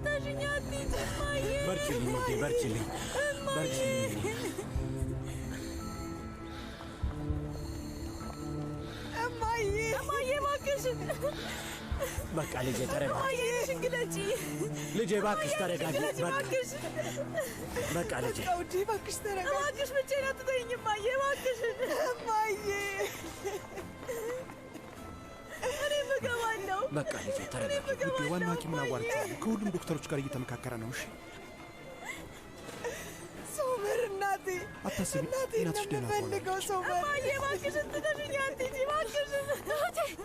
ትተሽኝ አትሂጂ እማዬ። በርቺልኝ ውዴ፣ በርቺልኝ፣ በርቺልኝ። እማዬ እባክሽን። በቃ ልጄ ተረጋጊ። እማዬ ሽንግለጪ ልጄ እባክሽ ተረጋጊ። በቃ ልጄ ውዴ እባክሽ ተረጋጊ። እባክሽ ብቻዬን አትተይኝ እማዬ እባክሽን። እማዬ እኔም እገባለሁ። በቃ ልጄ ተረጋጊ። ውዴ ዋና ሐኪሙን አዋርቼዋለሁ። ከሁሉም ዶክተሮች ጋር እየተመካከረ ነው። እሺ ሶመር እናቴ አታስቢ፣ እናትሽ ደህና ፈልገው ሶመር። እማዬ እባክሽን ትተሽኝ አትሂጂ እባክሽን።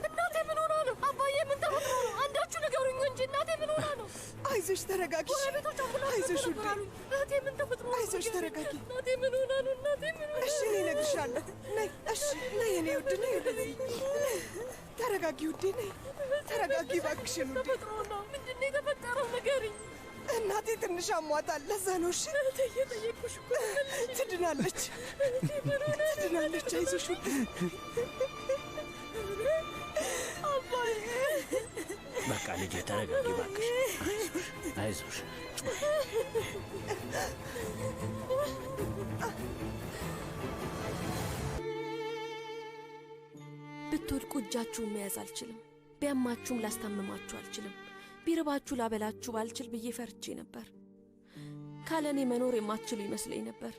እናቴ ምን ሆና ነው? አባዬ ምን ተፈጥሮ ነው? አንዳችሁ ንገሩኝ እንጂ እናቴ ምን ሆና ነው? አይዞሽ ተረጋጊ። አይዞሽ ውዴ። እናቴ ምን ተፈጥሮ ነው? አይዞሽ ተረጋጊ። እናቴ ምን ሆና ነው? እናቴ ምን ሆና ነው? እሺ እኔ እነግርሻለሁ። ነይ እሺ ነይ የኔ ውድ ነይ ወደዚህ። ተረጋጊ ውዴ ነይ ተረጋጊ እባክሽን ውዴ። ተፈጥሮ ነው። ምንድን ነው የተፈጠረው? ንገሪኝ። እናቴ ትንሽ አሟታል፣ ለዛ ነው። እሺ እየጠየቅኩሽ እኮ ትድናለች፣ ትድናለች። አይዞሽ ውዴ። አባዬ በቃ ልጄ ተረጋጊ እባክሽ። አይዞሽ። ብትወድቁ እጃችሁን መያዝ አልችልም። ቢያማችሁም ላስታምማችሁ አልችልም። ቢርባችሁ ላበላችሁ ባልችል ብዬ ፈርቼ ነበር። ካለኔ መኖር የማትችሉ ይመስለኝ ነበር።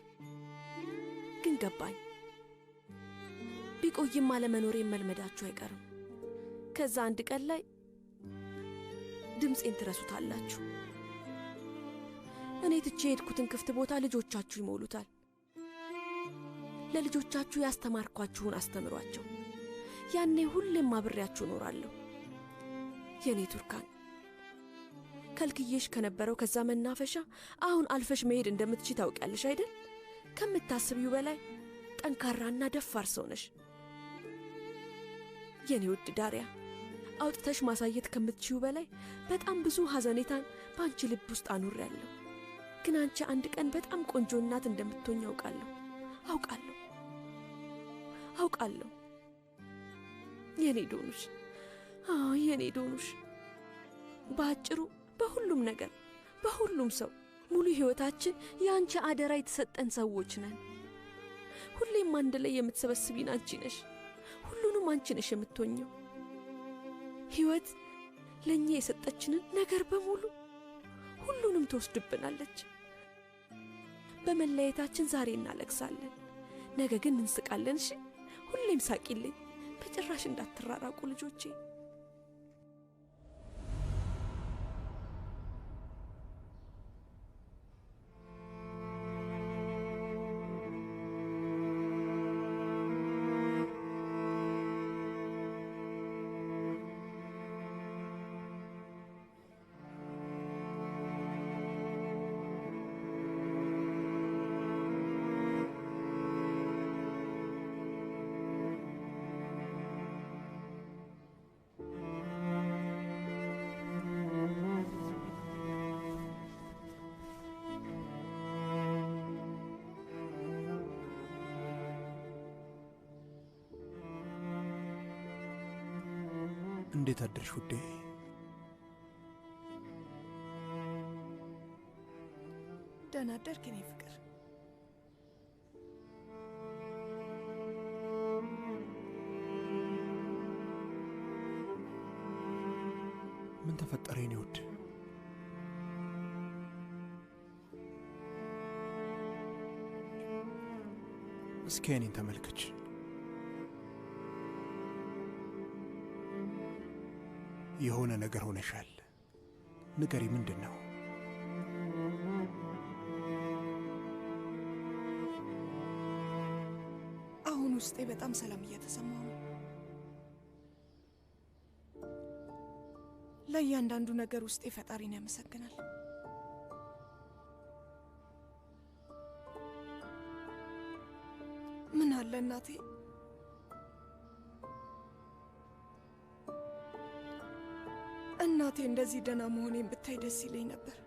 ግን ገባኝ። ቢቆይም አለመኖሬን መልመዳችሁ አይቀርም። ከዛ አንድ ቀን ላይ ድምፄን ትረሱታላችሁ። እኔ ትቼ የሄድኩትን ክፍት ቦታ ልጆቻችሁ ይሞሉታል። ለልጆቻችሁ ያስተማርኳችሁን አስተምሯቸው። ያኔ ሁሌም አብሬያችሁ እኖራለሁ። የኔ ቱርካን፣ ከልክዬሽ ከነበረው ከዛ መናፈሻ አሁን አልፈሽ መሄድ እንደምትችይ ታውቂያለሽ አይደል? ከምታስቢው በላይ ጠንካራና ደፋር ሰው ነሽ። የኔ ውድ ዳሪያ፣ አውጥተሽ ማሳየት ከምትችይው በላይ በጣም ብዙ ሐዘኔታን በአንቺ ልብ ውስጥ አኑሬያለሁ። ግን አንቺ አንድ ቀን በጣም ቆንጆ እናት እንደምትሆኝ አውቃለሁ። የኔ ዶኑሽ፣ የኔ ዶኑሽ። በአጭሩ በሁሉም ነገር በሁሉም ሰው ሙሉ ሕይወታችን የአንቺ አደራ የተሰጠን ሰዎች ነን። ሁሌም አንድ ላይ የምትሰበስቢን አንቺ ነሽ። ሁሉንም አንቺ ነሽ የምትሆኘው። ሕይወት ለእኛ የሰጠችንን ነገር በሙሉ ሁሉንም ትወስድብናለች። በመለየታችን ዛሬ እናለቅሳለን፣ ነገ ግን እንስቃለን። እሺ ሁሌም ሳቂልኝ። በጭራሽ እንዳትራራቁ ልጆቼ። እንዴት አደርሽ ውዴ? ደህና አደርክ የኔ ፍቅር? ምን ተፈጠረ የኔ ውድ? እስኪ እኔን ተመልከች። የሆነ ነገር ሆነሻል። ንገሪ፣ ምንድን ነው? አሁን ውስጤ በጣም ሰላም እየተሰማው ነው። ለእያንዳንዱ ነገር ውስጤ ፈጣሪን ያመሰግናል። ምን አለ እናቴ እናቴ እንደዚህ ደህና መሆኔን ብታይ ደስ ይለኝ ነበር።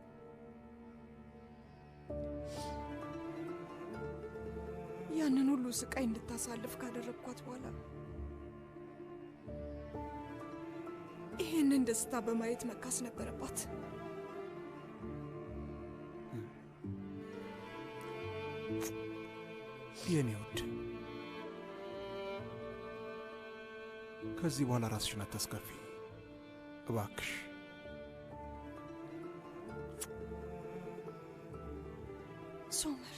ያንን ሁሉ ስቃይ እንድታሳልፍ ካደረግኳት በኋላ ይሄንን ደስታ በማየት መካስ ነበረባት። የኔ ውድ ከዚህ በኋላ ራስሽን አታስከፊ እባክሽ። ሶመር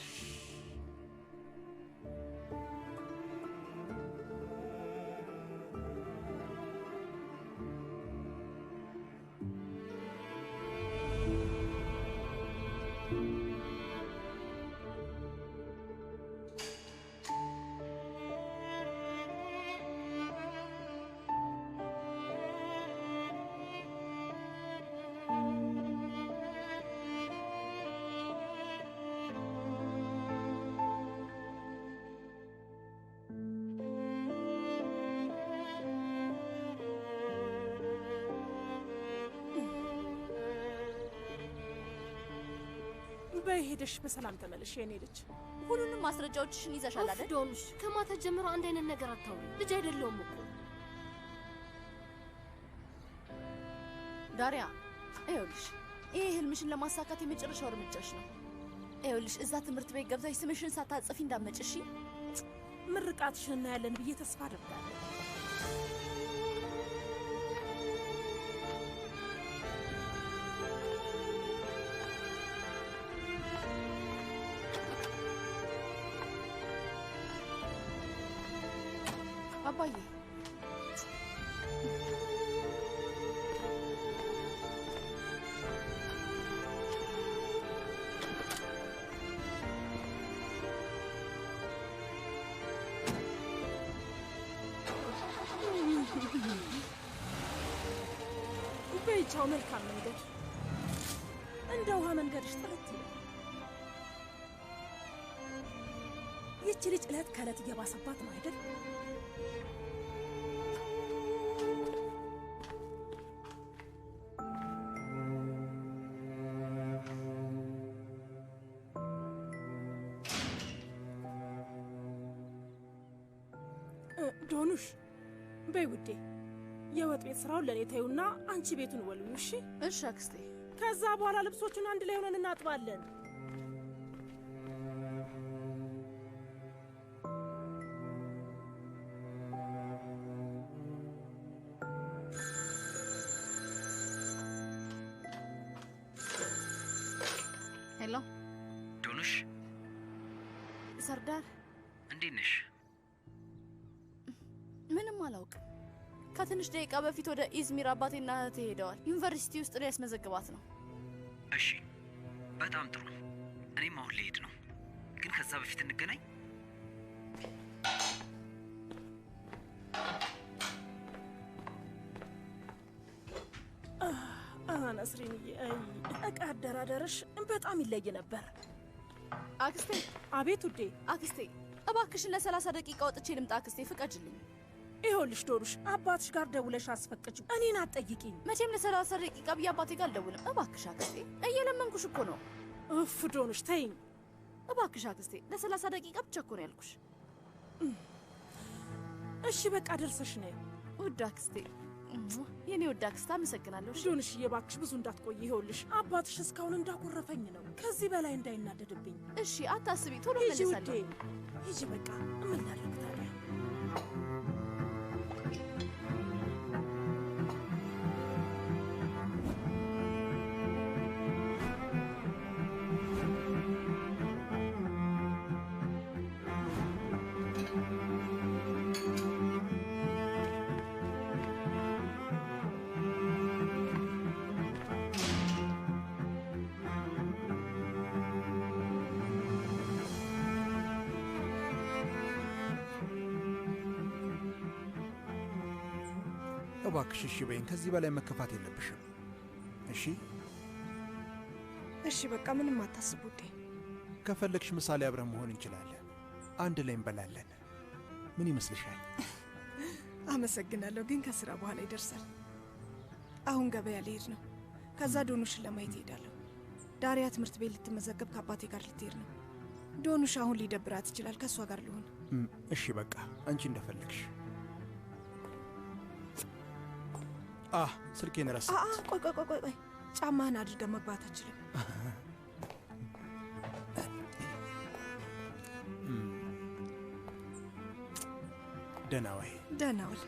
በሄደሽ በሰላም ተመለሽ የኔ ልጅ። ሁሉንም ማስረጃዎችሽን ይዘሻል አይደል? ዶኑሽ ከማታ ጀምሮ አንድ አይነት ነገር አታውሪ። ልጅ አይደለሁም እኮ ዳሪያ። ይኸውልሽ ይሄ ህልምሽን ለማሳካት የመጨረሻው እርምጃሽ ነው። ይኸውልሽ እዛ ትምህርት ቤት ገብተሽ ስምሽን ሳታጽፊ እንዳትመጪ እሺ? ምርቃትሽን እናያለን ብዬ ተስፋ አደርጋለሁ። አባዬ በይቻው መልካም መንገድ እንደ ውሃ መንገድሽ ጥርት ይላል። ይቺ ልጅ ዕለት ከዕለት እየባሰባት ነው አይደል? ዶኑሽ በይ ውዴ፣ የወጥ ቤት ስራውን ለኔ ተይውና አንቺ ቤቱን ወልዩ እሺ? እሺ አክስቴ። ከዛ በኋላ ልብሶቹን አንድ ላይ ሆነን እናጥባለን። ሄሎ ዶኑሽ፣ ሰርዳር እንዴት ነሽ? ምንም አላውቅም። ከትንሽ ደቂቃ በፊት ወደ ኢዝሚር አባቴና እህቴ ሄደዋል። ዩኒቨርሲቲ ውስጥ ላይ ያስመዘግባት ነው። እሺ በጣም ጥሩ። እኔም አሁን ልሄድ ነው፣ ግን ከዛ በፊት እንገናኝ። ነስሪንዬ፣ እቃ አደራደርሽ በጣም ይለይ ነበር። አክስቴ። አቤት ውዴ። አክስቴ እባክሽን ለ30 ደቂቃ ወጥቼ ልምጣ አክስቴ፣ ፍቀጅልኝ። ይኸውልሽ ዶኑሽ፣ አባትሽ ጋር ደውለሽ አስፈቅጂው፣ እኔን አትጠይቂኝ። መቼም ለ30 ደቂቃ ብዬ አባቴ ጋር አልደውልም። እባክሽ አክስቴ፣ እየለመንኩሽ እኮ ነው። እፍ ዶኑሽ ተይኝ እባክሽ አክስቴ፣ ለ30 ደቂቃ ብቻ እኮ ነው ያልኩሽ። እሺ በቃ ደርሰሽ ነይ ውድ አክስቴ። የኔ ውድ አክስት አመሰግናለሁ። ዶኑሽዬ እባክሽ ብዙ እንዳትቆይ። ይኸውልሽ አባትሽ እስካሁን እንዳኮረፈኝ ነው። ከዚህ በላይ እንዳይናደድብኝ እሺ? አታስቢ፣ ቶሎ ሂጂ ውዴ መለሳለሁ። ሂጂ በቃ። ምን ላድርግ ታዲያ? እባክሽ እሺ በይኝ። ከዚህ በላይ መከፋት የለብሽም እሺ? እሺ በቃ ምንም አታስብ ውዴ። ከፈለግሽ ምሳሌ አብረን መሆን እንችላለን። አንድ ላይ እንበላለን። ምን ይመስልሻል? አመሰግናለሁ፣ ግን ከስራ በኋላ ይደርሳል። አሁን ገበያ ልሄድ ነው። ከዛ ዶኑሽን ለማየት እሄዳለሁ። ዳሪያ ትምህርት ቤት ልትመዘገብ ከአባቴ ጋር ልትሄድ ነው። ዶኑሽ አሁን ሊደብራት ይችላል። ከእሷ ጋር ልሆን። እሺ በቃ አንቺ እንደፈለግሽ። ስልኬን ረሳሁት። ቆይ ጫማህን አድርገህ መግባት አችልም። ደህና ወይ? ደህና ዋል።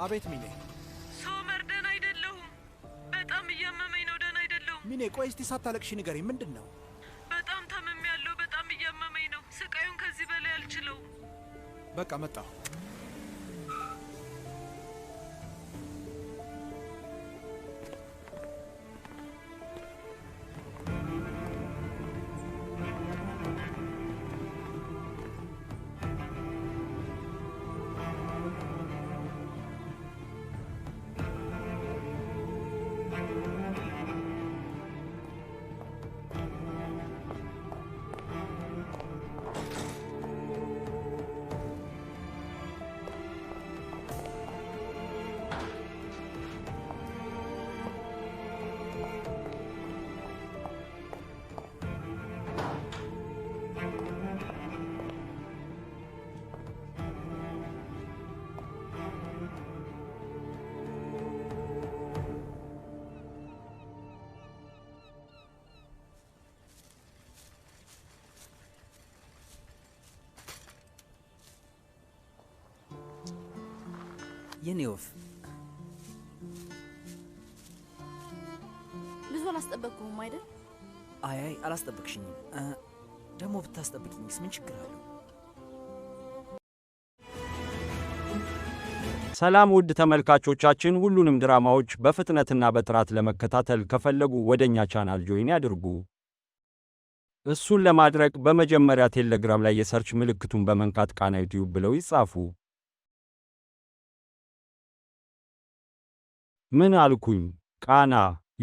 አቤት ሚኔ። ሶመር ደህና አይደለሁም። በጣም እያመመኝ ነው። ደህና አይደለሁም። ሚኔ ቆይ እስቲ ሳታለቅሽ ንገሪኝ፣ ምንድን ነው? በጣም ታምሜያለሁ። በጣም እያመመኝ ነው። ስቃዩን ከዚህ በላይ አልችለውም። በቃ መጣሁ። የኔ ወፍ ብዙ አላስጠበቅኩም አይደል? አይ አላስጠበቅሽኝም። ደግሞ ብታስጠብቅኝስ ምን ችግር አለው? ሰላም ውድ ተመልካቾቻችን፣ ሁሉንም ድራማዎች በፍጥነትና በጥራት ለመከታተል ከፈለጉ ወደኛ ቻናል ጆይን ያድርጉ። እሱን ለማድረግ በመጀመሪያ ቴሌግራም ላይ የሰርች ምልክቱን በመንካት ቃና ዩቲዩብ ብለው ይጻፉ። ምን አልኩኝ? ቃና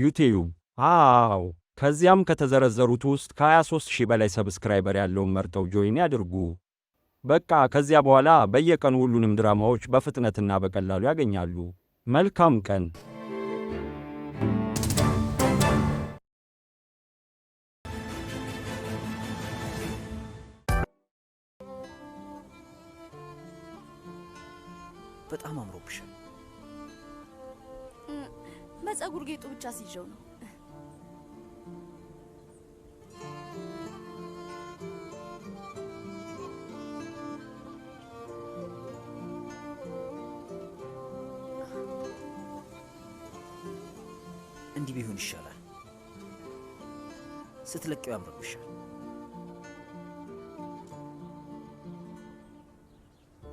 ዩቲዩብ። አዎ። ከዚያም ከተዘረዘሩት ውስጥ ከ23,000 በላይ ሰብስክራይበር ያለውን መርጠው ጆይን ያድርጉ። በቃ ከዚያ በኋላ በየቀኑ ሁሉንም ድራማዎች በፍጥነትና በቀላሉ ያገኛሉ። መልካም ቀን። በጣም አምሮብሻል። በፀጉር ጌጡ ብቻ ሲጀው ነው። እንዲህ ቢሆን ይሻላል። ስትለቀው ያምርብሻል።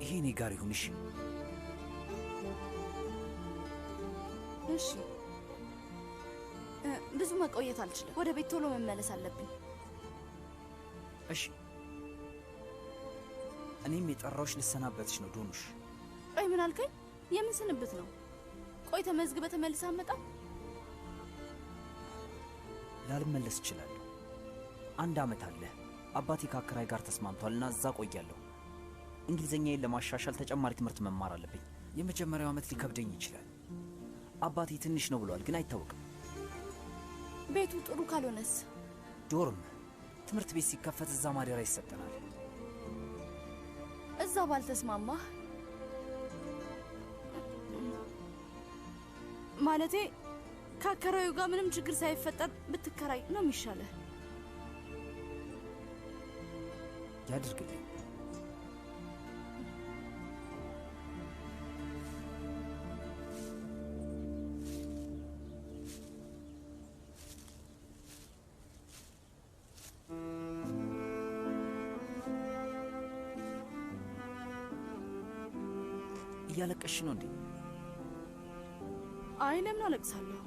ይሄ እኔ ጋር ይሁን። እሺ እሺ። ብዙ መቆየት አልችልም። ወደ ቤት ቶሎ መመለስ አለብኝ። እሺ። እኔም የጠራሁሽ ልሰናበትሽ ነው ዶኑሽ። ቆይ ምን አልከኝ? የምን ስንብት ነው? ቆይ ተመዝግበህ ተመልሰህ አትመጣም? ላልመለስ እችላለሁ። 1 ዓመት አለ። አባቴ ከአከራይ ጋር ተስማምቷልና እዛ ቆያለሁ። እንግሊዘኛዬን ለማሻሻል ተጨማሪ ትምህርት መማር አለብኝ። የመጀመሪያው ዓመት ሊከብደኝ ይችላል። አባቴ ትንሽ ነው ብሏል፣ ግን አይታወቅም። ቤቱ ጥሩ ካልሆነስ? ዶርም ትምህርት ቤት ሲከፈት እዛ ማደሪያ ይሰጠናል። እዛ ባልተስማማህ ማለቴ ከአከራዩ ጋር ምንም ችግር ሳይፈጠር ብትከራይ ነው የሚሻለህ። ያድርግልኝ። እያለቀሽ ነው እንዴ? አይ ለምን አለቅሳለሁ?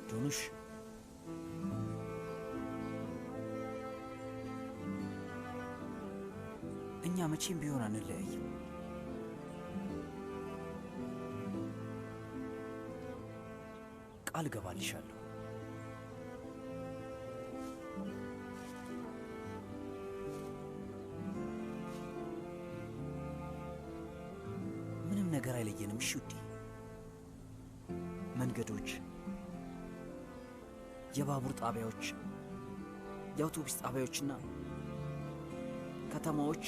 ዶኑሽ እኛ መቼም ቢሆን አንለያይም። ቃል እገባልሻለሁ። ምንም ነገር አይለየንም። እሺ ውዴ። መንገዶች፣ የባቡር ጣቢያዎች፣ የአውቶቡስ ጣቢያዎችና ከተማዎች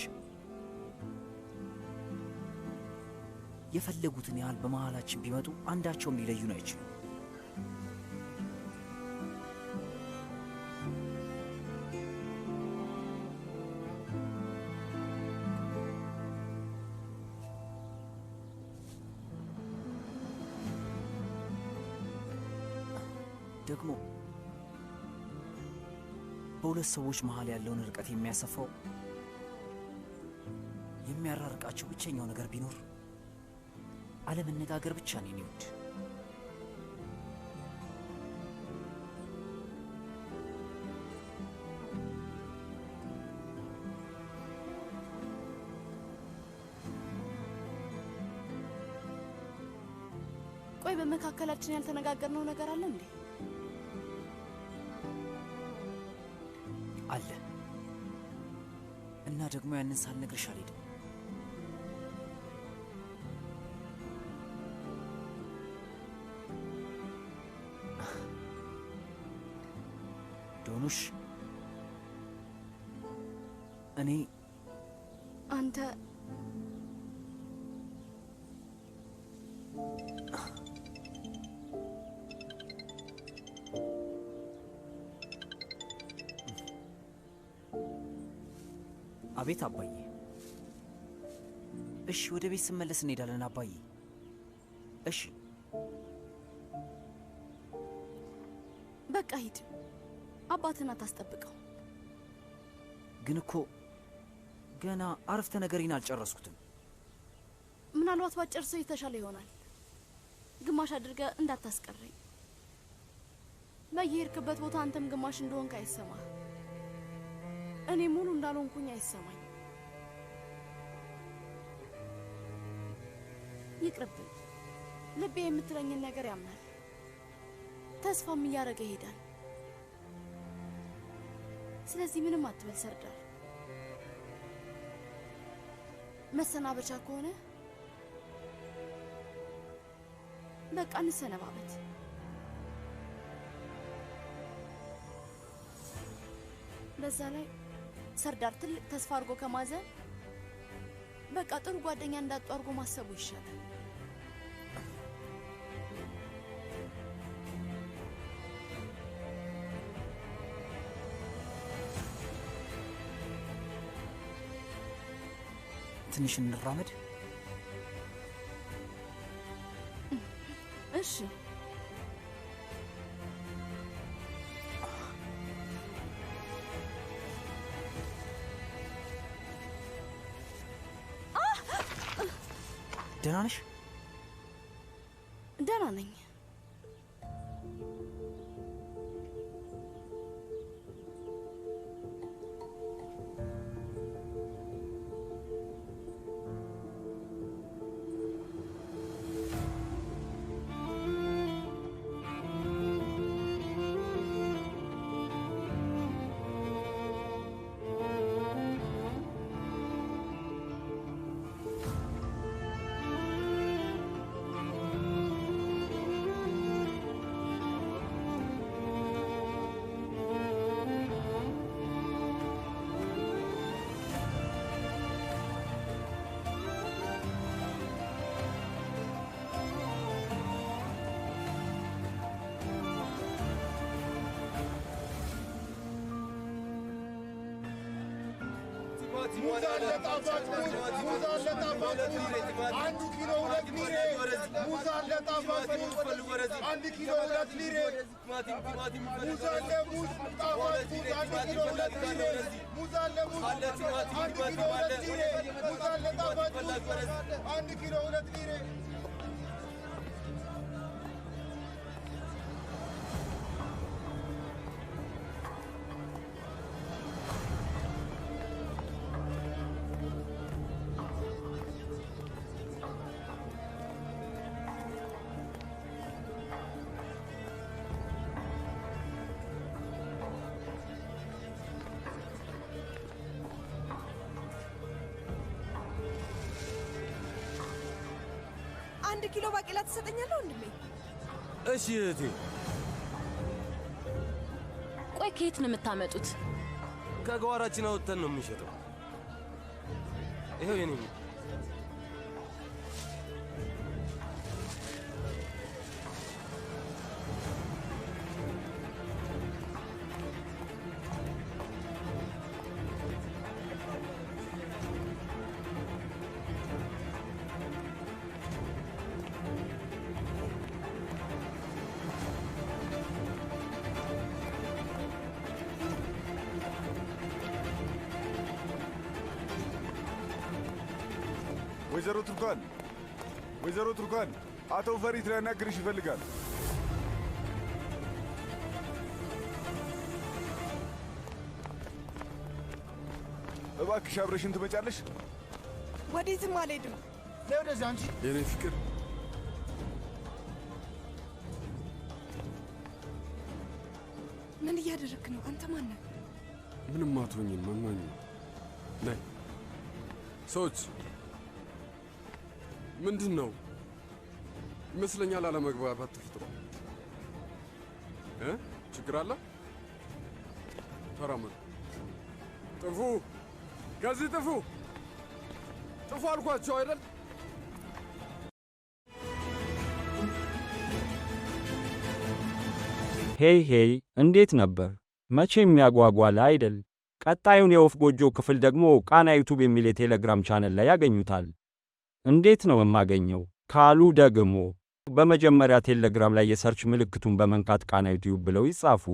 የፈለጉትን ያህል በመሃላችን ቢመጡ አንዳቸውም ሊለዩን አይችሉም። ደግሞ በሁለት ሰዎች መሃል ያለውን ርቀት የሚያሰፋው የሚያራርቃቸው ብቸኛው ነገር ቢኖር አለመነጋገር ብቻ ነው። የሚወድ ቆይ በመካከላችን ያልተነጋገርነው ነገር አለ እንዴ? አለ። እና ደግሞ ያንን ሳልነግርሽ አልሄድም። ዶኑሽ፣ እኔ አንተ አቤት አባዬ። እሺ ወደ ቤት ስመለስ እንሄዳለን አባዬ። እሺ በቃ ሂድ። አባትን አታስጠብቀው። ግን እኮ ገና አረፍተ ነገሬን አልጨረስኩትም። ምናልባት ባጨርሰው የተሻለ ይሆናል። ግማሽ አድርገህ እንዳታስቀረኝ። በየሄድክበት ቦታ አንተም ግማሽ እንደሆንክ አይሰማህ፣ እኔ ሙሉ እንዳልሆንኩኝ አይሰማኝ። ይቅርብኝ። ልቤ የምትለኝን ነገር ያምናል፣ ተስፋም እያደረገ ይሄዳል። ስለዚህ ምንም አትበል ሰርዳር። መሰናበቻ ከሆነ በቃ እንሰነባበት። በዛ ላይ ሰርዳር ትልቅ ተስፋ አድርጎ ከማዘን በቃ ጥሩ ጓደኛ እንዳጡ አድርጎ ማሰቡ ይሻላል። ትንሽ እንራመድ። እሺ ደህና ነሽ? ደህና ነኝ። ኪሎ ባቄላ ትሰጠኛለህ ወንድሜ? እሺ እህቴ። ቆይ ከየት ነው የምታመጡት? ከጓራችን አውጥተን ነው የምንሸጠው። ይሄው የኔ ወይዘሮ ቱርካን አቶ ፈሪት ሊያናግርሽ ይፈልጋል። እባክሽ አብረሽን ትመጫለሽ? ወዴትም አልሄድም። ለወደዚያ አንቺ የኔ ፍቅር ምን እያደረክ ነው? አንተ ማን ነህ? ምንም አትሆኝም ማማኝ። ነይ ሰዎች ምንድን ነው ይመስለኛል አለመግባባት ተፈጥሮ ችግር አለ። ተራመዱ። ጥፉ፣ ከዚህ ጥፉ፣ ጥፉ አልኳቸው አይደል? ሄይ ሄይ፣ እንዴት ነበር? መቼም ያጓጓል አይደል? ቀጣዩን የወፍ ጎጆ ክፍል ደግሞ ቃና ዩቱብ የሚል የቴሌግራም ቻነል ላይ ያገኙታል። እንዴት ነው የማገኘው ካሉ ደግሞ በመጀመሪያ ቴሌግራም ላይ የሰርች ምልክቱን በመንካት ቃና ዩቲዩብ ብለው ይጻፉ።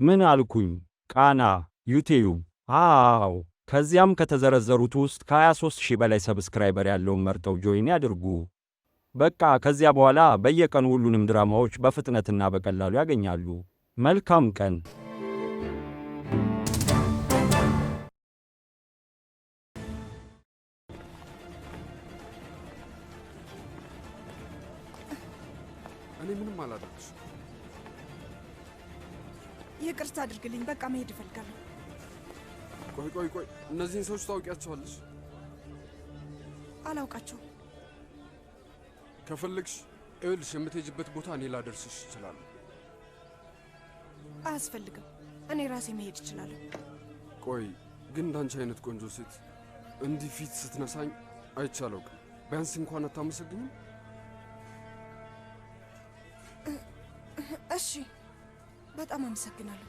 ምን አልኩኝ? ቃና ዩቲዩብ። አዎ። ከዚያም ከተዘረዘሩት ውስጥ ከ23000 በላይ ሰብስክራይበር ያለውን መርጠው ጆይን ያድርጉ። በቃ ከዚያ በኋላ በየቀኑ ሁሉንም ድራማዎች በፍጥነትና በቀላሉ ያገኛሉ። መልካም ቀን። እኔ ምንም አላደረግሽ። ይቅርታ አድርግልኝ። በቃ መሄድ እፈልጋለሁ። ቆይ፣ እነዚህን ሰዎች ታውቂያቸዋለሽ? አላውቃቸውም። ከፈለግሽ ይኸውልሽ የምትሄጂበት ቦታ እኔ ላደርስሽ እችላለሁ። አያስፈልግም። እኔ ራሴ መሄድ እችላለሁ። ቆይ ግን እንዳንቺ አይነት ቆንጆ ሴት እንዲህ ፊት ስትነሳኝ አይቻለው። ቢያንስ እንኳን አታመሰግኝም? እሺ፣ በጣም አመሰግናለሁ።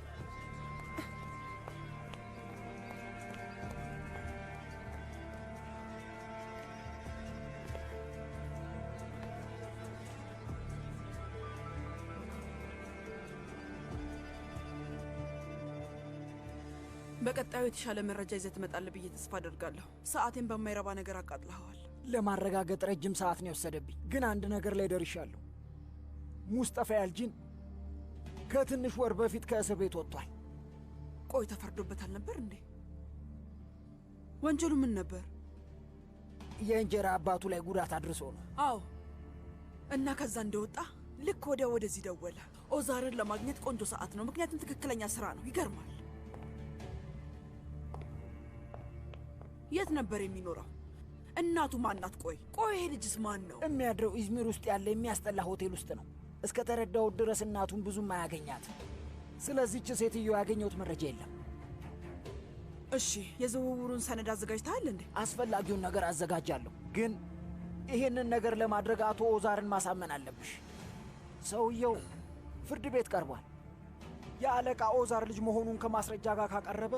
በቀጣዩ የተሻለ መረጃ ይዘህ ትመጣለህ ብዬ ተስፋ አደርጋለሁ። ሰዓቴን በማይረባ ነገር አቃጥለኸዋል። ለማረጋገጥ ረጅም ሰዓት ነው የወሰደብኝ፣ ግን አንድ ነገር ላይ ደርሻለሁ። ሙስጠፋ ያልጂን ከትንሽ ወር በፊት ከእስር ቤት ወጥቷል። ቆይ ተፈርዶበታል ነበር እንዴ? ወንጀሉ ምን ነበር? የእንጀራ አባቱ ላይ ጉዳት አድርሶ ነው። አዎ። እና ከዛ እንደወጣ ልክ ወዲያ ወደዚህ ደወለ። ኦዛርን ለማግኘት ቆንጆ ሰዓት ነው፣ ምክንያቱም ትክክለኛ ስራ ነው። ይገርማል። የት ነበር የሚኖረው? እናቱ ማናት? ቆይ ይሄ ልጅስ ማን ነው? የሚያድረው ኢዝሚር ውስጥ ያለ የሚያስጠላ ሆቴል ውስጥ ነው። እስከ ተረዳሁት ድረስ እናቱን ብዙም አያገኛት። ስለዚህች ሴትዮ ያገኘሁት መረጃ የለም። እሺ፣ የዝውውሩን ሰነድ አዘጋጅተሃል እንዴ? አስፈላጊውን ነገር አዘጋጃለሁ፣ ግን ይሄንን ነገር ለማድረግ አቶ ኦዛርን ማሳመን አለብሽ። ሰውየው ፍርድ ቤት ቀርቧል። የአለቃ ኦዛር ልጅ መሆኑን ከማስረጃ ጋር ካቀረበ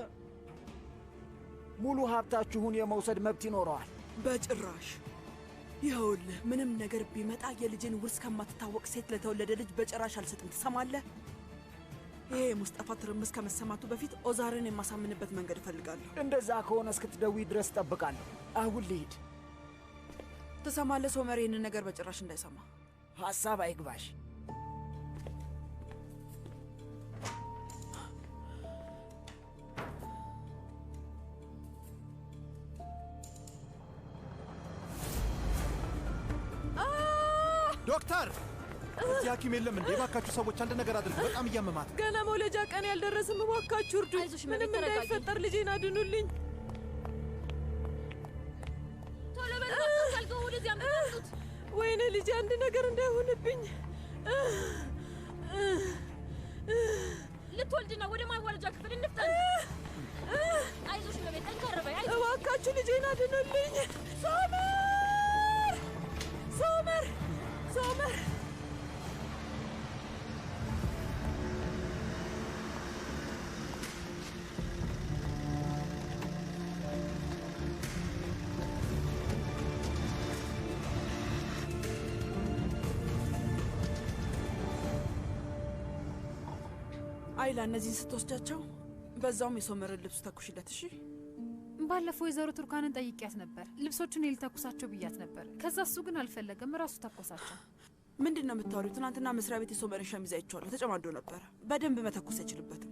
ሙሉ ሀብታችሁን የመውሰድ መብት ይኖረዋል። በጭራሽ። ይኸውልህ ምንም ነገር ቢመጣ የልጅን ውርስ ከማትታወቅ ሴት ለተወለደ ልጅ በጭራሽ አልሰጥም። ትሰማለህ? ይሄ የሙስጠፋ ትርምስ ከመሰማቱ በፊት ኦዛርን የማሳምንበት መንገድ እፈልጋለሁ። እንደዛ ከሆነ እስክትደውይ ድረስ እጠብቃለሁ። አሁን ልሂድ። ትሰማለህ? ሶመር ይህንን ነገር በጭራሽ እንዳይሰማ። ሐሳብ አይግባሽ። ዶክተር፣ እዚህ ሐኪም የለም እንዴ? እባካችሁ ሰዎች አንድ ነገር አድርጉ። በጣም እያመማት። ገና መውለጃ ቀን ያልደረስም። እባካችሁ እርዱኝ። ምንም እንዳይፈጠር ልጄን አድኑልኝ። ለልጅ አንድ ነገር እንዳይሆንብኝ። ልትወልድ ነው። ወደ ማዋለጃ ክፍል እንፍጠን። አይዞሽ እመቤት፣ ጠንከር በይ። እባካችሁ ልጄን አድኑልኝ። ሶመር! ሶመር! ሶመር! አይላ እነዚህን ስትወስጃቸው በዛውም የሶመርን ልብስ ተኩሽለት። እሺ። ባለፈው ወይዘሮ ቱርካንን ጠይቂያት ነበር። ልብሶቹን ልተኩሳቸው ብያት ነበር። ከዛ እሱ ግን አልፈለገም፣ ራሱ ተኮሳቸው። ምንድን ነው የምታወሪው? ትናንትና መስሪያ ቤት የሶመርን ሸሚዝ አይቼዋለሁ። ተጨማዶ ነበረ። በደንብ መተኮስ አይችልበትም።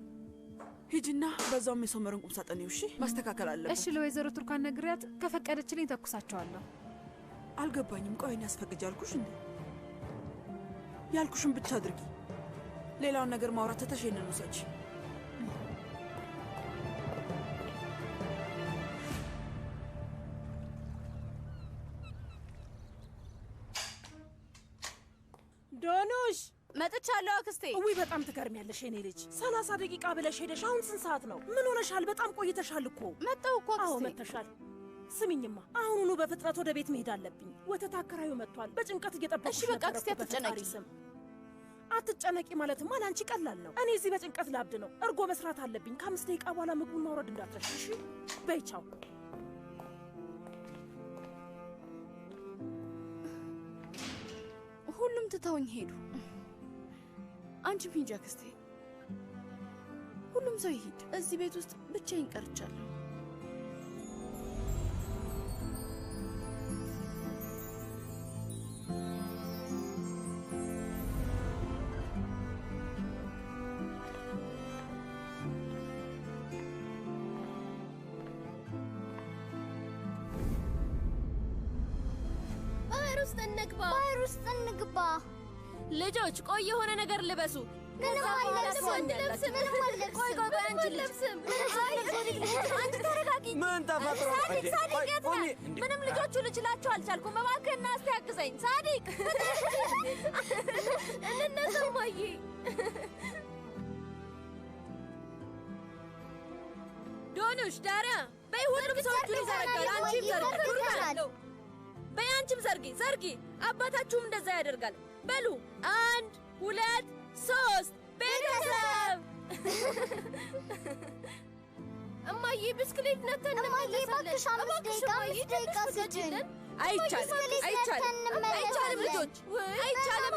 ሂጂና በዛውም የሶመርን ቁም ሳጥን ይው። እሺ፣ ማስተካከል አለበት። እሺ፣ ለወይዘሮ ቱርካን ነግሪያት ከፈቀደችልኝ ተኩሳቸዋለሁ። አልገባኝም። ቆይ እኔ አስፈቅጄ አልኩሽ እንዴ? ያልኩሽን ብቻ አድርጊ። ሌላውን ነገር ማውራት ትተሽ ይሄንን ውሰጂ። ዶኑሽ መጥቻለሁ አክስቴ። ውይ በጣም ትገርሚያለሽ የኔ ልጅ። 30 ደቂቃ ብለሽ ሄደሽ አሁን ስንት ሰዓት ነው? ምን ሆነሻል? በጣም ቆይተሻል እኮ። መጣሁ እኮ አክስቴ። አዎ መጥተሻል። ስሚኝማ አሁኑኑ በፍጥነት ወደ ቤት መሄድ አለብኝ። ወተት አከራዩ መጥቷል። በጭንቀት እየጠበቅኩሽ ነበር። እሺ በቃ አክስቴ አትጨነቂ። አትጨነቂ ማለትማ ለአንቺ ቀላል ነው። እኔ እዚህ በጭንቀት ላብድ ነው። እርጎ መስራት አለብኝ። ከ5 ደቂቃ በኋላ ምግቡን ማውረድ እንዳትረሺ እሺ? በይ ቻው። ሁሉም ትተውኝ ሄዱ። አንቺም ሂጂ አክስቴ። ሁሉም ሰው ይሄድ። እዚህ ቤት ውስጥ ብቻዬን ቀርቻለሁ። ባህር ውስጥ እንግባ። ልጆች ቆይ የሆነ ነገር ልበሱ። ምንም አልለብስም። አንቺ ተረጋጊ። ምን ተፈጥሮ ነው? ሳዲቅ የት ነህ? ምንም ልጆቹ ልችላቸው አልቻልኩም። እባክህና እስቲ አግዘኝ ሳዲቅ። እንነሳ እማዬ። ዶኑሽ፣ ዳሪያ በይ። ሁሉም ሰው እጁን ይዘረጋል። አንቺም ዘርጊ። ቱርካን በይ አንቺም ዘርጊ። አባታችሁም እንደዛ ያደርጋል። በሉ 1 2 3 ቤተሰብ። እማዬ ብስክሌት ነተን እንመለሳለን። እባክሽ 5 ደቂቃ ስጪን። አይቻልም ልጆች፣ አይቻልም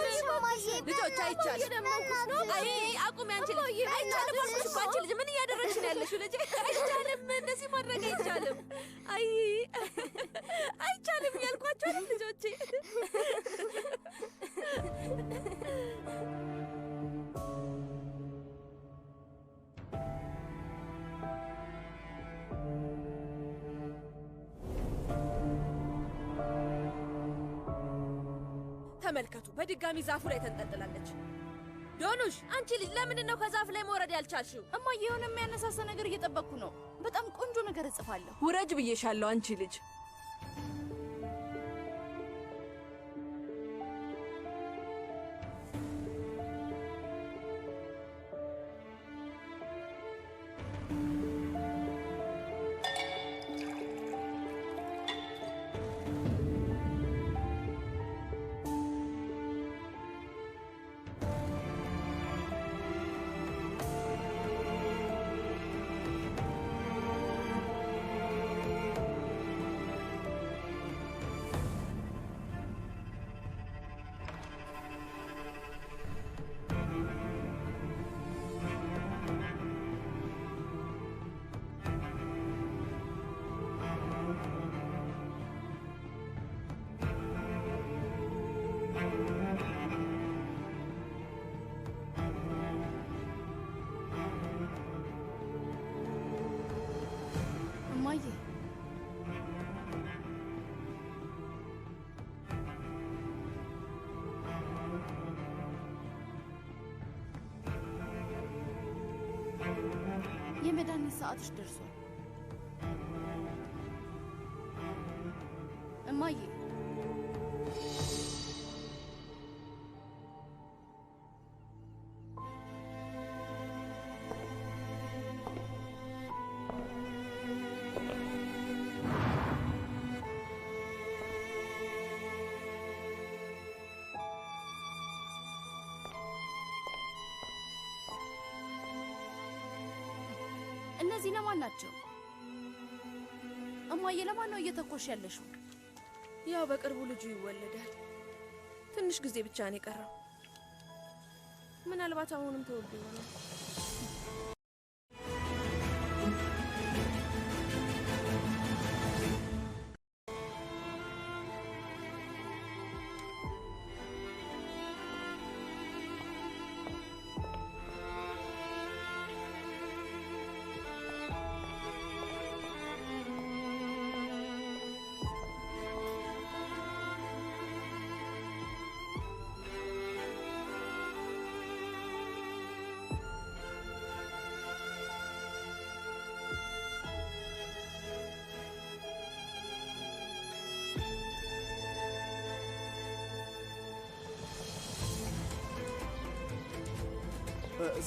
ልጆች፣ አይቻልም። አይ አቁሚ አንቺ ልጅ፣ አይቻልም አልኩሽ እኮ። አንቺ ልጅ ምን እያደረግሽ ነው ያለሽው ልጅ? አይቻልም፣ እንደዚህ ማድረግ አይቻልም። አይ አይቻልም ያልኳቸው ልጆቼ። ተመልከቱ፣ በድጋሚ ዛፉ ላይ ተንጠልጥላለች። ዶኑሽ፣ አንቺ ልጅ ለምንድን ነው ከዛፍ ላይ መውረድ ያልቻልሽው? እማዬ የሆነ የሚያነሳሳ ነገር እየጠበቅኩ ነው። በጣም ቆንጆ ነገር እጽፋለሁ። ውረጅ ብዬሻለሁ አንቺ ልጅ። እማዬ የመድኃኒት ሰዓትሽ ደርሷል። እማዬ እነዚህ ለማን ናቸው? እማዬ ለማን ነው እየተኮሽ ያለሽው? ያው በቅርቡ ልጁ ይወለዳል። ትንሽ ጊዜ ብቻ ነው የቀረው። ምናልባት አሁንም ተወልዶ ይሆናል።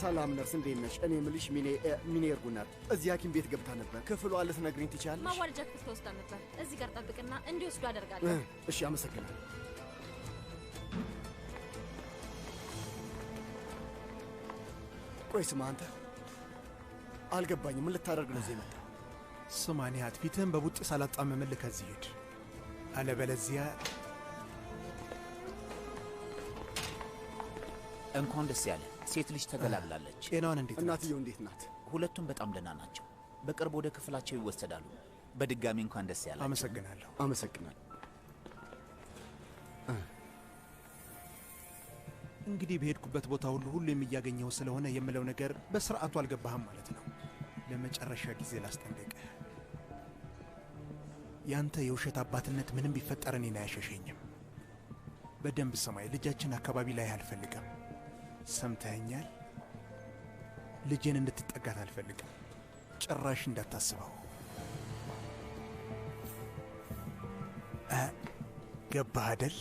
ሰላም ነርስ፣ እንዴት ነሽ? እኔ የምልሽ ሚኔ እርጉናር እዚህ ሐኪም ቤት ገብታ ነበር። ክፍሏ ልትነግሪኝ ትችያለሽ? ማዋለጃ ክፍል ተወስዳ ነበር። እዚህ ጋር ጠብቅና እንዲወስዱ አደርጋለሁ። እሺ፣ አመሰግናለሁ። ቆይ ስማ፣ አንተ አልገባኝም። ምን ልታደርግ ነው እዚህ መጣ? ስማ ኒሃት፣ ፊትህን በቡጢ ሳላጣመምልህ ከዚህ ሂድ፣ አለበለዚያ እንኳን ደስ ያለ። ሴት ልጅ ተገላግላለች። ጤናዋን እንዴት? እናትየው እንዴት ናት? ሁለቱም በጣም ደህና ናቸው። በቅርብ ወደ ክፍላቸው ይወሰዳሉ። በድጋሚ እንኳን ደስ ያለ። አመሰግናለሁ። አመሰግናለሁ። እንግዲህ በሄድኩበት ቦታ ሁሉ የሚያገኘው ስለሆነ የምለው ነገር በስርዓቱ አልገባህም ማለት ነው። ለመጨረሻ ጊዜ ላስጠንቅቅህ፣ ያንተ የውሸት አባትነት ምንም ቢፈጠር እኔን አያሸሸኝም። በደንብ ሰማይ፣ ልጃችን አካባቢ ላይ አልፈልግም። ሰምተኸኛል? ልጄን እንድትጠጋት አልፈልግም። ጭራሽ እንዳታስበው። ገባህ አደል?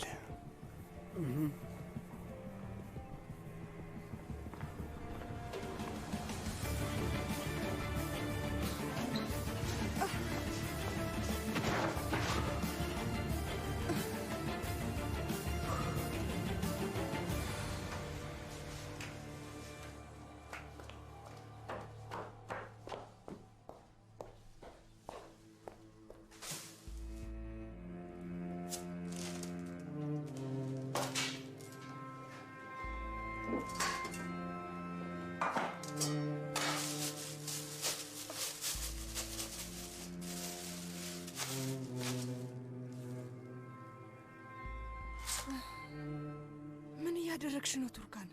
ምን እያደረግሽ ነው ቱርካን?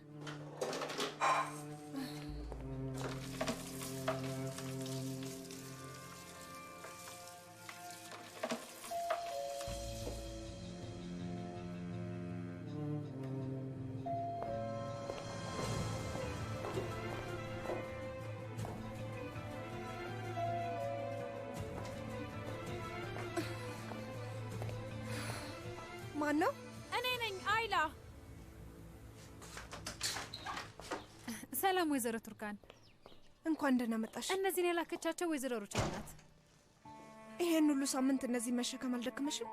ማን ነው? እኔ ነኝ አይላ። ሰላም ወይዘሮ ቱርካን፣ እንኳን ደህና መጣሽ። እነዚህን የላከቻቸው ወይዘሮ ሩቻል ናት። ይሄን ሁሉ ሳምንት እነዚህ መሸከም አልደክመሽም?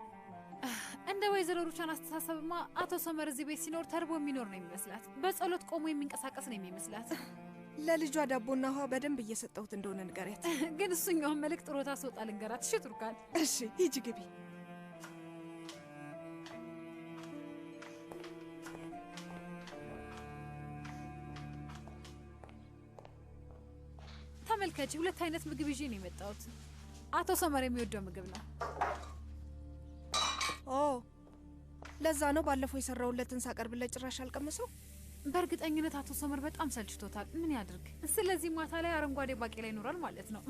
እንደ ወይዘሮ ሩቻን አስተሳሰብማ አቶ ሰመር እዚህ ቤት ሲኖር ተርቦ የሚኖር ነው የሚመስላት። በጸሎት ቆሞ የሚንቀሳቀስ ነው የሚመስላት። ለልጇ ዳቦና ውሃ በደንብ እየሰጠሁት እንደሆነ ንገሪያት። ግን እሱኛውን መልእክት ሮታ ስወጣ ልንገራት። እሺ ቱርካን? እሺ፣ ሂጂ ግቢ። ተመልከች፣ ሁለት አይነት ምግብ ይዤ ነው የመጣሁት። አቶ ሰመር የሚወደው ምግብ ነው። ኦ ለዛ ነው ባለፈው የሰራውለትን ሳቀርብለት ጭራሽ አልቀመሰው። በእርግጠኝነት አቶ ሰመር በጣም ሰልችቶታል። ምን ያድርግ? ስለዚህ ማታ ላይ አረንጓዴ ባቄላ ይኖራል ማለት ነው።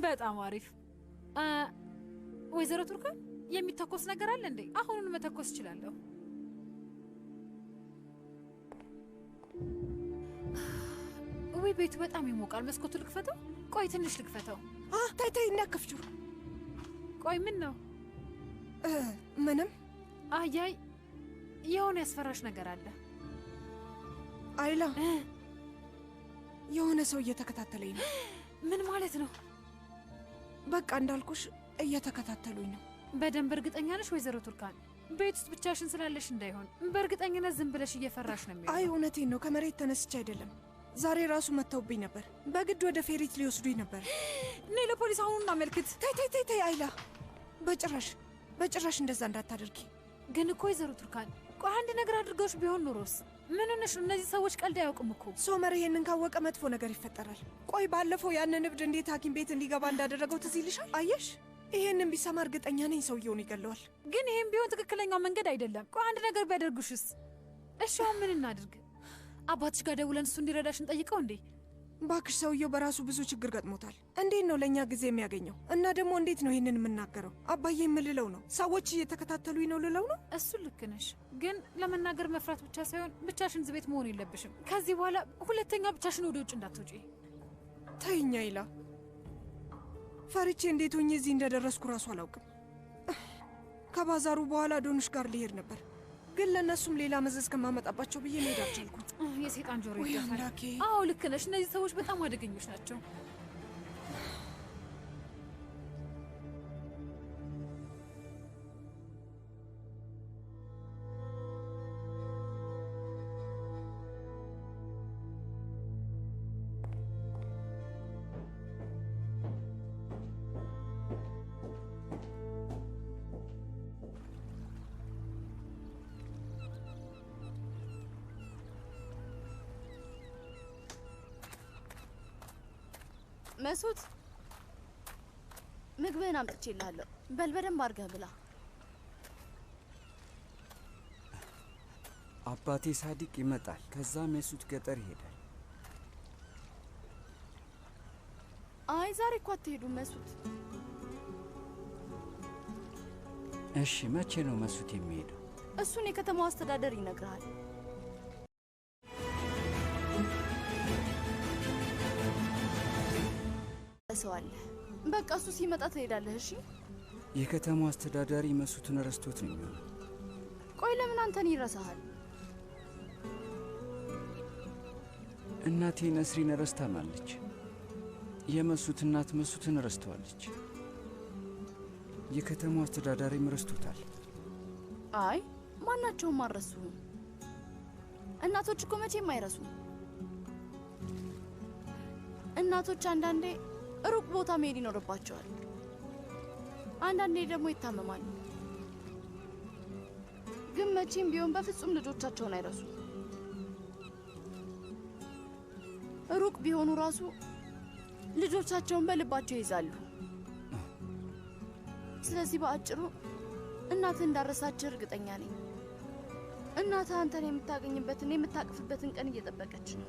በጣም አሪፍ። ወይዘሮ ቱርካን የሚተኮስ ነገር አለ እንዴ? አሁኑን መተኮስ እችላለሁ። ውይ ቤቱ በጣም ይሞቃል። መስኮቱ ልክፈተው? ቆይ ትንሽ ልክፈተው። ታይ ታይ፣ እናከፍቹ። ቆይ ምን ነው? ምንም። አያይ የሆነ ያስፈራሽ ነገር አለ። አይላ፣ የሆነ ሰው እየተከታተለኝ ነው። ምን ማለት ነው? በቃ እንዳልኩሽ እየተከታተሉኝ ነው። በደንብ እርግጠኛ ነሽ ወይዘሮ ቱርካን? ቤት ውስጥ ብቻሽን ስላለሽ እንዳይሆን። በእርግጠኝነት ዝም ብለሽ እየፈራሽ ነው የሚሆነው። አይ እውነቴን ነው፣ ከመሬት ተነስቼ አይደለም። ዛሬ ራሱ መተውብኝ ነበር። በግድ ወደ ፌሪት ሊወስዱኝ ነበር። ነይ ለፖሊስ አሁን እናመልክት። ተይ አይላ፣ በጭራሽ እንደዛ እንዳታደርጊ። ግን እኮ ወይዘሮ ቱርካን፣ ቆይ አንድ ነገር አድርገውሽ ቢሆን ኖሮስ? ምን ሆነሽ? እነዚህ ሰዎች ቀልድ አያውቅም እኮ። ሶመር ይሄንን ካወቀ መጥፎ ነገር ይፈጠራል። ቆይ ባለፈው ያንን እብድ እንዴት ሐኪም ቤት እንዲገባ እንዳደረገው ትዝ ይልሻል? አየሽ፣ ይሄንን ቢሰማ እርግጠኛ ነኝ ሰውየውን ይገለዋል። ግን ይሄም ቢሆን ትክክለኛው መንገድ አይደለም። ቆይ አንድ ነገር ቢያደርጉሽስ? እሺ አሁን ምን እናድርግ? አባትሽ ጋር ደውለን እሱ እንዲረዳሽ እንጠይቀው እንዴ? ባክሽ፣ ሰውየው በራሱ ብዙ ችግር ገጥሞታል። እንዴት ነው ለእኛ ጊዜ የሚያገኘው? እና ደግሞ እንዴት ነው ይህንን የምናገረው? አባዬ የምልለው ነው፣ ሰዎች እየተከታተሉኝ ነው ልለው ነው። እሱ ልክ ነሽ፣ ግን ለመናገር መፍራት ብቻ ሳይሆን ብቻሽን እዚህ ቤት መሆን የለብሽም። ከዚህ በኋላ ሁለተኛ ብቻሽን ወደ ውጭ እንዳትወጪ። ተይኛ ይላ፣ ፈርቼ እንዴት ሆኜ እዚህ እንደደረስኩ ራሱ አላውቅም። ከባዛሩ በኋላ ዶኑሽ ጋር ልሄድ ነበር፣ ግን ለእነሱም ሌላ መዘዝ ከማመጣባቸው ብዬ መሄድ አልቻልኩም። የሴጣን ጆሮ ይደፋል። አዎ ልክ ነሽ፣ እነዚህ ሰዎች በጣም አደገኞች ናቸው። መስዑድ፣ ምግብህን አምጥቼልሃለሁ። በል በደንብ አድርገህ ብላ። አባቴ ሳዲቅ ይመጣል፣ ከዛ መስዑድ ገጠር ይሄዳል። አይ ዛሬ እኮ አትሄዱም መስዑድ። እሺ መቼ ነው መስዑድ የሚሄደው? እሱን የከተማው አስተዳደር ይነግርሃል። ሰው አለ። በቃ እሱ ሲመጣ ትሄዳለህ። እሺ። የከተማው አስተዳዳሪ መስዑድን ረስቶት ነው የሚሆነው። ቆይ ለምን አንተን ይረሳሃል? እናቴ ነስሪን ረስታናለች። የመስዑድ እናት መስዑድን ረስተዋለች። የከተማው አስተዳዳሪም ረስቶታል። አይ ማናቸውም አልረሱም። እናቶች እኮ መቼም አይረሱም። እናቶች አንዳንዴ ሩቅ ቦታ መሄድ ይኖርባቸዋል። አንዳንዴ ደግሞ ይታመማሉ። ግን መቼም ቢሆን በፍጹም ልጆቻቸውን አይረሱም። ሩቅ ቢሆኑ ራሱ ልጆቻቸውን በልባቸው ይይዛሉ። ስለዚህ በአጭሩ እናትህ እንዳረሳችህ እርግጠኛ ነኝ። እናትህ አንተን የምታገኝበትን የምታቅፍበትን ቀን እየጠበቀች ነው።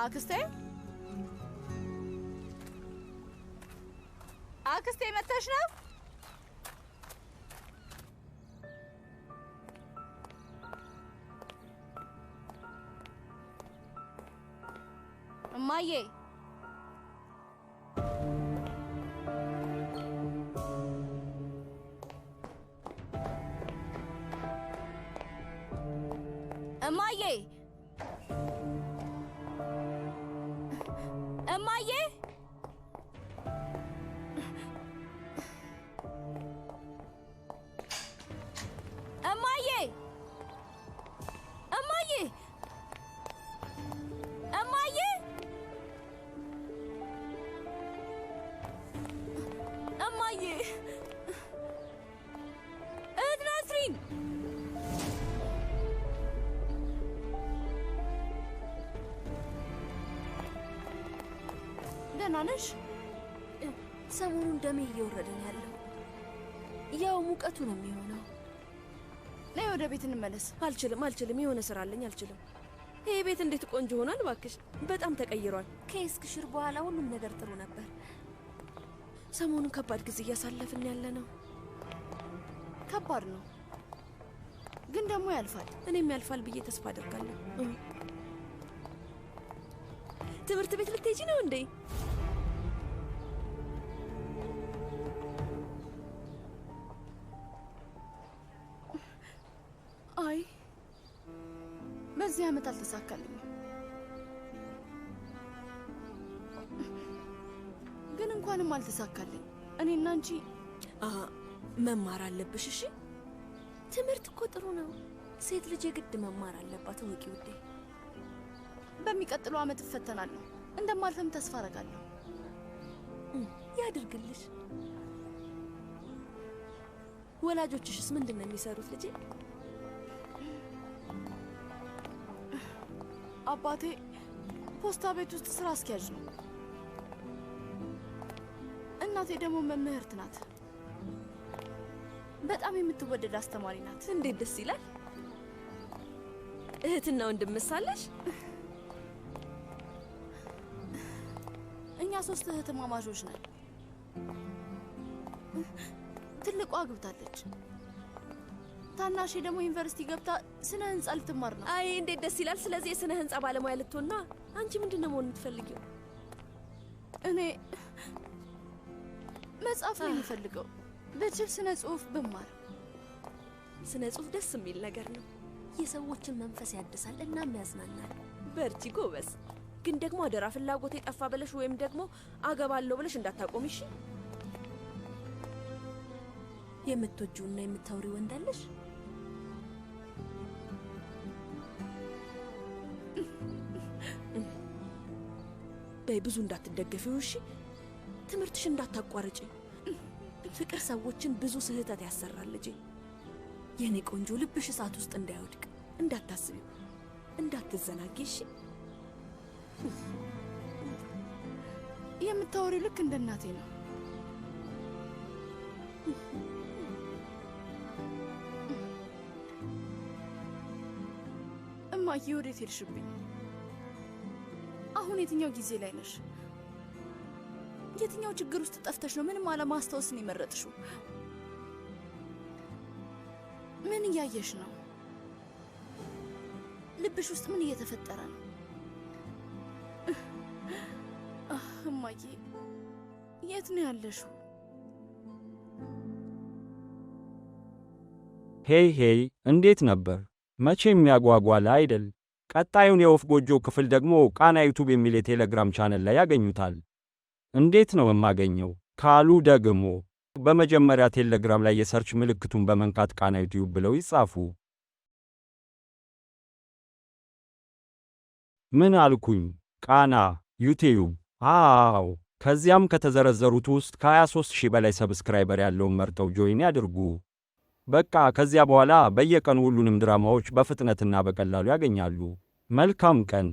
አክስቴ አክስቴ መተሽ ነው? እማዬ እማዬ እማዬ እማዬ እማዬ እማዬ እማዬ እህት ነስሪን ደህና ነሽ? ሰሞኑን ደሜ እየወረደ ነው ያለው። ያው ሙቀቱ ነው የሚሆነው። ነይ ወደ ቤት እንመለስ። አልችልም። የሆነ ስራ አለኝ። አልችልም። ይሄ ቤት እንዴት ቆንጆ ሆኗል ባክሽ። በጣም ተቀይሯል። ከኤስክሽር በኋላ ሁሉም ነገር ጥሩ ነበር። ሰሞኑን ከባድ ጊዜ እያሳለፍን ያለ ነው። ከባድ ነው ግን ደግሞ ያልፋል። እኔም ያልፋል ብዬ ተስፋ አደርጋለሁ። ትምህርት ቤት ልትሄጂ ነው እንዴ? አይ በዚህ ዓመት አልተሳካልኝም። ግን እንኳንም አልተሳካልኝ እኔና አንቺ መማር አለብሽ። እሺ ትምህርት እኮ ጥሩ ነው። ሴት ልጅ የግድ መማር አለባት። ወቂ ውዴ፣ በሚቀጥለው ዓመት እፈተናለሁ። እንደማልፈም ተስፋ አደርጋለሁ። ያድርግልሽ። ወላጆችሽስ ምንድን ነው የሚሰሩት ልጄ? አባቴ ፖስታ ቤት ውስጥ ስራ አስኪያጅ ነው። እናቴ ደግሞ መምህርት ናት። በጣም የምትወደድ አስተማሪ ናት። እንዴት ደስ ይላል። እህትና ወንድም ሳለሽ? እኛ 3 እህትማማቾች ነን። ትልቋ አግብታለች። ታናሼ ደግሞ ዩኒቨርሲቲ ገብታ ስነ ህንጻ ልትማር ነው። አይ እንዴት ደስ ይላል። ስለዚህ የስነ ህንጻ ባለሙያ ልትሆን ነው። አንቺ ምንድነው መሆን የምትፈልጊው? እኔ መጽሐፍ ነው የምፈልገው። ብችል ስነ ጽሁፍ ብማር። ስነ ጽሁፍ ደስ የሚል ነገር ነው። የሰዎችን መንፈስ ያድሳል እና ያዝናናል። በርቺ ጎበዝ። ግን ደግሞ አደራ ፍላጎት የጠፋ ብለሽ ወይም ደግሞ አገባለሁ ብለሽ እንዳታቆሚ እሺ? የምትወጂውና የምታወሪው ወንድ አለሽ? በይ ብዙ እንዳትደገፊው እሺ? ትምህርትሽ እንዳታቋርጪ። ፍቅር ሰዎችን ብዙ ስህተት ያሰራል ልጄ። የኔ ቆንጆ ልብሽ እሳት ውስጥ እንዳይወድቅ እንዳታስቢው፣ እንዳትዘናጊ እሺ? የምታወሪው ልክ እንደ እናቴ ነው። እማዬ ወዴት ሄድሽብኝ? አሁን የትኛው ጊዜ ላይ ነሽ? የትኛው ችግር ውስጥ ጠፍተሽ ነው ምንም አለማስታወስን የመረጥሽው? ምን እያየሽ ነው? ልብሽ ውስጥ ምን እየተፈጠረ ነው? እማዬ የት ነው ያለሽው? ሄይ ሄይ፣ እንዴት ነበር? መቼም የሚያጓጓላ አይደል? ቀጣዩን የወፍ ጎጆ ክፍል ደግሞ ቃና ዩቱብ የሚል የቴሌግራም ቻነል ላይ ያገኙታል። እንዴት ነው የማገኘው ካሉ ደግሞ በመጀመሪያ ቴሌግራም ላይ የሰርች ምልክቱን በመንካት ቃና ዩቲዩብ ብለው ይጻፉ። ምን አልኩኝ? ቃና ዩቲዩብ። አዎ። ከዚያም ከተዘረዘሩት ውስጥ ከ23,000 በላይ ሰብስክራይበር ያለውን መርጠው ጆይን ያድርጉ። በቃ ከዚያ በኋላ በየቀኑ ሁሉንም ድራማዎች በፍጥነትና በቀላሉ ያገኛሉ። መልካም ቀን።